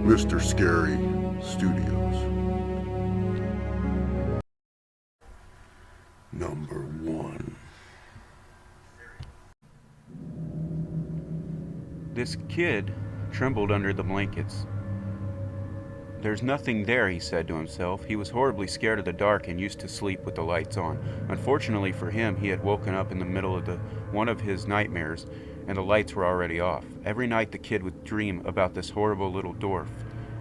Mr. Scary Studios. Number 1. This kid trembled under the blankets. There's nothing there, he said to himself. He was horribly scared of the dark and used to sleep with the lights on. Unfortunately for him, he had woken up in the middle of one of his nightmares, and the lights were already off. Every night the kid would dream about this horrible little dwarf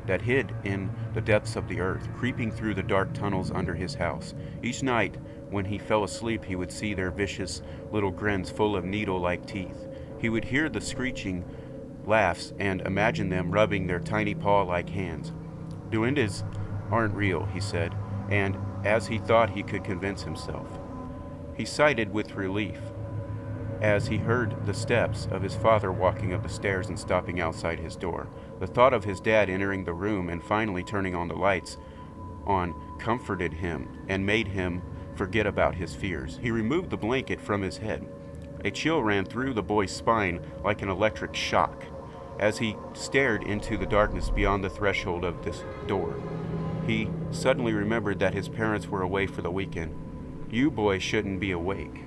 that hid in the depths of the earth, creeping through the dark tunnels under his house. Each night, when he fell asleep, he would see their vicious little grins full of needle-like teeth. He would hear the screeching laughs and imagine them rubbing their tiny paw-like hands. Duendes aren't real, he said, and as he thought he could convince himself. He sighed with relief as he heard the steps of his father walking up the stairs and stopping outside his door. The thought of his dad entering the room and finally turning on the lights comforted him and made him forget about his fears. He removed the blanket from his head. A chill ran through the boy's spine like an electric shock as he stared into the darkness beyond the threshold of this door. He suddenly remembered that his parents were away for the weekend. You boys shouldn't be awake.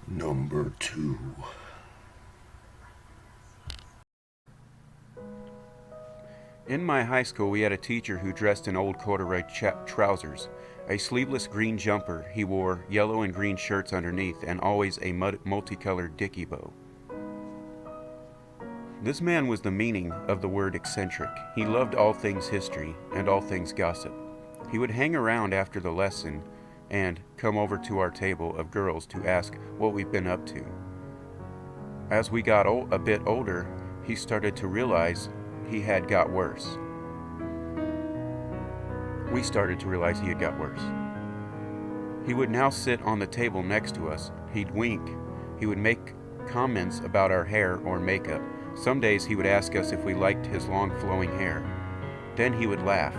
Number 2. In my high school, we had a teacher who dressed in old corduroy trousers, a sleeveless green jumper. He wore yellow and green shirts underneath, and always a multicolored dicky bow. This man was the meaning of the word eccentric. He loved all things history and all things gossip. He would hang around after the lesson and come over to our table of girls to ask what we've been up to. As we got a bit older, he started to realize he had got worse. We started to realize he had got worse. He would now sit on the table next to us. He'd wink. He would make comments about our hair or makeup. Some days he would ask us if we liked his long flowing hair. Then he would laugh.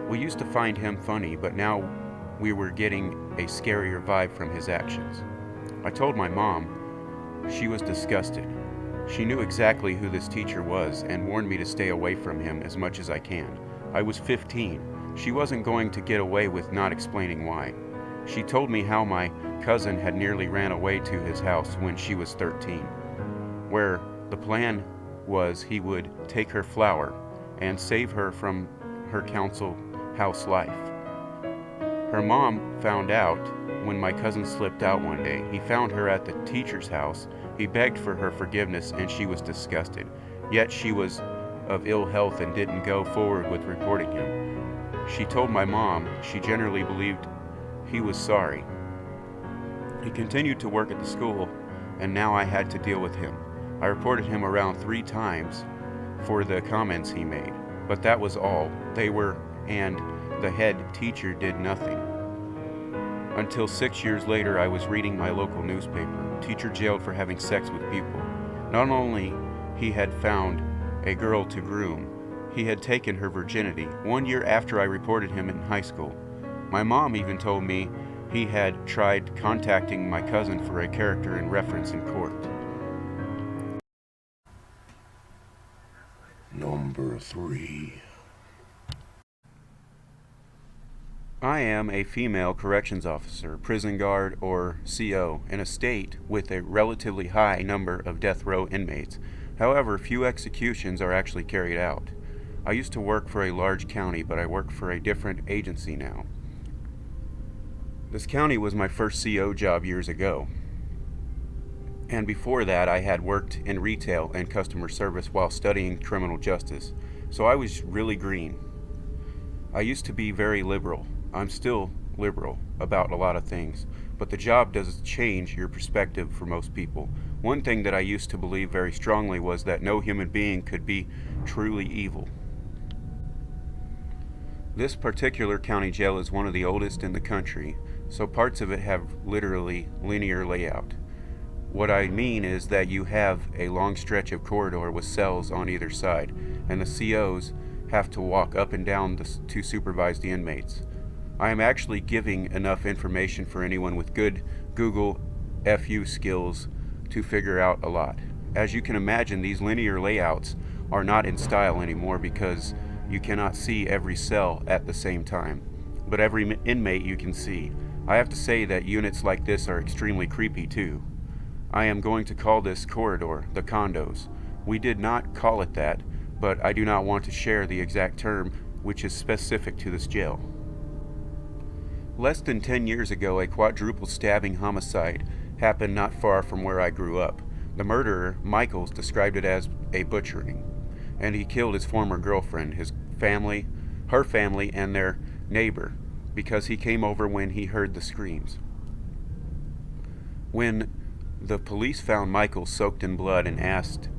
We used to find him funny, but now we were getting a scarier vibe from his actions. I told my mom. She was disgusted. She knew exactly who this teacher was and warned me to stay away from him as much as I can. I was 15. She wasn't going to get away with not explaining why. She told me how my cousin had nearly ran away to his house when she was 13, where the plan was he would take her flower and save her from her council house life. Her mom found out when my cousin slipped out one day. He found her at the teacher's house. He begged for her forgiveness and she was disgusted. Yet she was of ill health and didn't go forward with reporting him. She told my mom she generally believed he was sorry. He continued to work at the school, and now I had to deal with him. I reported him around 3 times for the comments he made, but that was all. And the head teacher did nothing. Until 6 years later, I was reading my local newspaper. Teacher jailed for having sex with pupil. Not only he had found a girl to groom, he had taken her virginity 1 year after I reported him in high school. My mom even told me he had tried contacting my cousin for a character in reference in court. Number 3. I am a female corrections officer, prison guard, or CO, in a state with a relatively high number of death row inmates. However, few executions are actually carried out. I used to work for a large county, but I work for a different agency now. This county was my first CO job years ago. And before that, I had worked in retail and customer service while studying criminal justice. So I was really green. I used to be very liberal. I'm still liberal about a lot of things, but the job does change your perspective for most people. One thing that I used to believe very strongly was that no human being could be truly evil. This particular county jail is one of the oldest in the country, so parts of it have literally linear layout. What I mean is that you have a long stretch of corridor with cells on either side, and the COs have to walk up and down to supervise the inmates. I am actually giving enough information for anyone with good Google FU skills to figure out a lot. As you can imagine, these linear layouts are not in style anymore because you cannot see every cell at the same time, but every inmate you can see. I have to say that units like this are extremely creepy too. I am going to call this corridor the condos. We did not call it that, but I do not want to share the exact term which is specific to this jail. Less than 10 years ago, a quadruple stabbing homicide happened not far from where I grew up. The murderer, Michaels, described it as a butchering, and he killed his former girlfriend, his family, her family, and their neighbor because he came over when he heard the screams. When the police found Michael soaked in blood and asked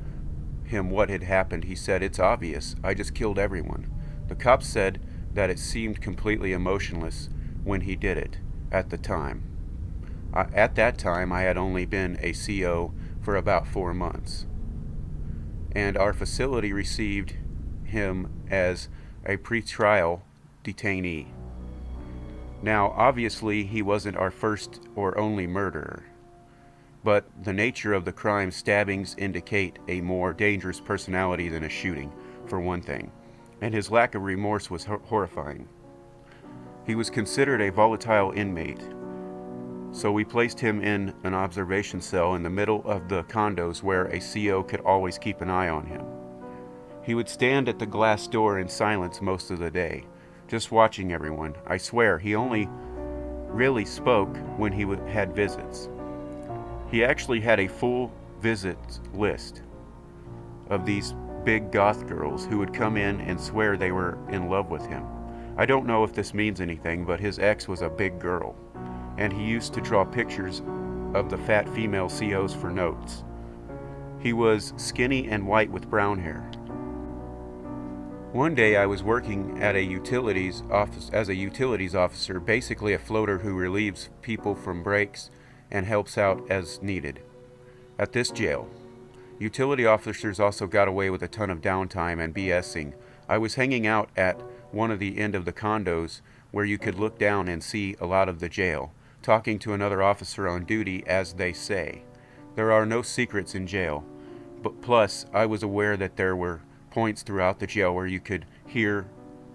him what had happened, he said, "It's obvious. I just killed everyone." The cops said that it seemed completely emotionless when he did it at the time. At that time, I had only been a CO for about 4 months, and our facility received him as a pretrial detainee. Now, obviously, he wasn't our first or only murderer, but the nature of the crime, stabbings, indicate a more dangerous personality than a shooting, for one thing, and his lack of remorse was horrifying. He was considered a volatile inmate, so we placed him in an observation cell in the middle of the condos where a CO could always keep an eye on him. He would stand at the glass door in silence most of the day, just watching everyone. I swear, he only really spoke when he had visits. He actually had a full visit list of these big goth girls who would come in and swear they were in love with him. I don't know if this means anything, but his ex was a big girl, and he used to draw pictures of the fat female COs for notes. He was skinny and white with brown hair. One day I was working at a utilities office as a utilities officer, basically a floater who relieves people from breaks and helps out as needed. At this jail, utility officers also got away with a ton of downtime and BSing. I was hanging out at one of the end of the condos where you could look down and see a lot of the jail, talking to another officer on duty, as they say. There are no secrets in jail, but plus I was aware that there were points throughout the jail where you could hear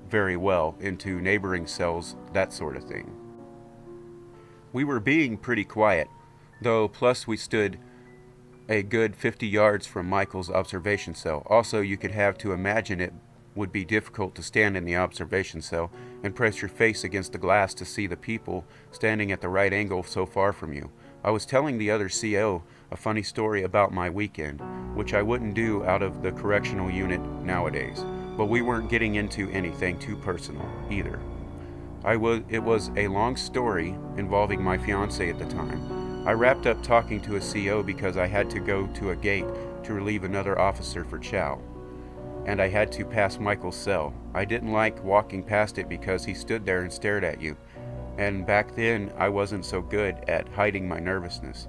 very well into neighboring cells, that sort of thing. We were being pretty quiet, though, plus we stood a good 50 yards from Michael's observation cell. Also, you could have to imagine it would be difficult to stand in the observation cell and press your face against the glass to see the people standing at the right angle so far from you. I was telling the other CO a funny story about my weekend, which I wouldn't do out of the correctional unit nowadays, but we weren't getting into anything too personal either. It was a long story involving my fiance at the time. I wrapped up talking to a CO because I had to go to a gate to relieve another officer for chow, and I had to pass Michael's cell. I didn't like walking past it because he stood there and stared at you, and back then I wasn't so good at hiding my nervousness.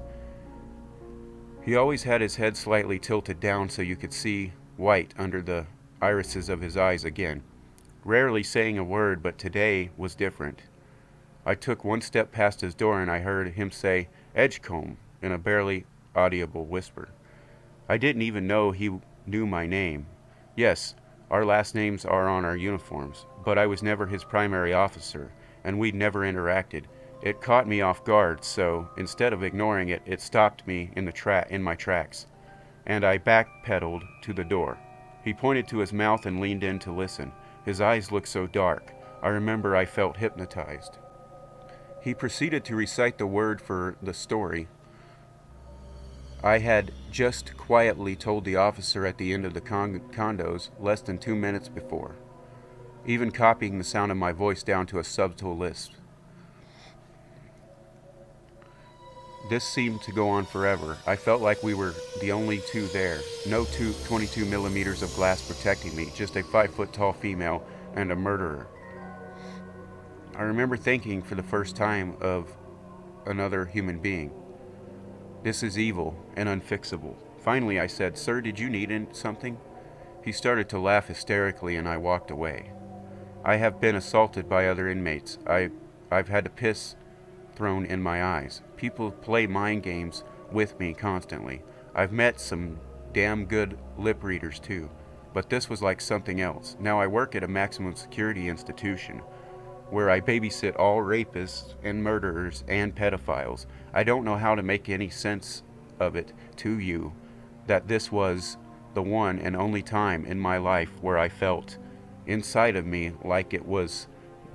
He always had his head slightly tilted down so you could see white under the irises of his eyes again. Rarely saying a word, but today was different. I took one step past his door and I heard him say, "Edgecombe," in a barely audible whisper. I didn't even know he knew my name. Yes, our last names are on our uniforms, but I was never his primary officer, and we'd never interacted. It caught me off guard, so instead of ignoring it, it stopped me in my tracks, and I backpedaled to the door. He pointed to his mouth and leaned in to listen. His eyes looked so dark. I remember I felt hypnotized. He proceeded to recite the word for the story I had just quietly told the officer at the end of the condos less than 2 minutes before, even copying the sound of my voice down to a subtle lisp. This seemed to go on forever. I felt like we were the only two there. No 22 millimeters of glass protecting me, just a 5-foot-tall female and a murderer. I remember thinking for the first time of another human being. This is evil and unfixable. Finally, I said, "Sir, did you need something?" He started to laugh hysterically and I walked away. I have been assaulted by other inmates. I've had piss thrown in my eyes. People play mind games with me constantly. I've met some damn good lip readers too, but this was like something else. Now I work at a maximum security institution where I babysit all rapists and murderers and pedophiles. I don't know how to make any sense of it to you that this was the one and only time in my life where I felt inside of me like it was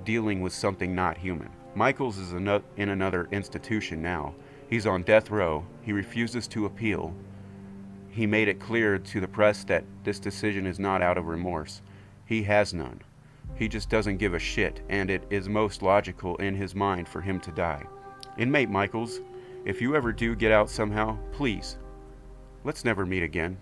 dealing with something not human. Michaels is in another institution now. He's on death row. He refuses to appeal. He made it clear to the press that this decision is not out of remorse. He has none. He just doesn't give a shit, and it is most logical in his mind for him to die. Inmate Michaels, if you ever do get out somehow, please, let's never meet again.